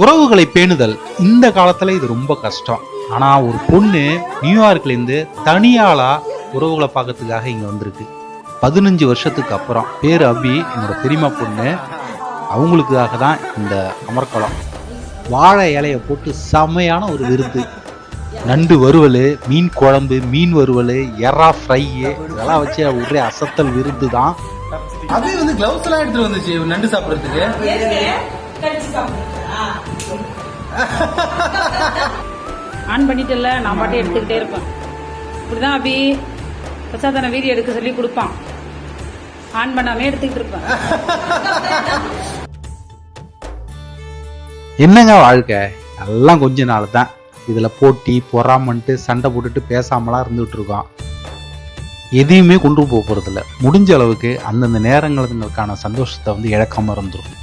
உறவுகளை பேணுதல் இந்த காலத்துல இது ரொம்ப கஷ்டம். ஆனா ஒரு பொண்ணு நியூயார்க்ல இருந்து தனியாளா உறவுகளை பார்க்கறதுக்காக இங்க வந்திருக்கு. 15 வருஷத்துக்கு அப்புறம். பேரு அபி, என்னோட பெரியமா பொண்ணு. அவங்களுக்காக தான் இந்த அமர்க்களம். வாழை இலைய போட்டு செமையான ஒரு விருந்து. நண்டு வறுவல், மீன் குழம்பு, மீன் வறுவல், எறா ஃப்ரை, இதெல்லாம் வச்சு ஒரே அசத்தல் விருந்து தான். அபி வந்து கிளவுஸ் எல்லாம் எடுத்துட்டு வந்துச்சு நண்டு சாப்பிடுறதுக்கு. ஆன் பண்ணிட்டு நான் பாட்டே எடுத்துக்கிட்டே இருப்பேன். இப்படிதான் அபி பிரசாதன வீடியோ எடுக்க சொல்லி கொடுப்பான். ஆன் பண்ணாமே எடுத்துக்கிட்டு இருப்பேன். என்னங்க வாழ்க்கை, எல்லாம் கொஞ்ச நாள் தான். இதுல போட்டி பொறாமன்ட்டு சண்டை போட்டுட்டு பேசாமலாம் இருந்துகிட்டு இருக்கோம். எதையுமே கொண்டு போக போறதில்ல. முடிஞ்ச அளவுக்கு அந்தந்த நேரங்களுக்கான சந்தோஷத்தை வந்து இழக்காம இருந்துரும்.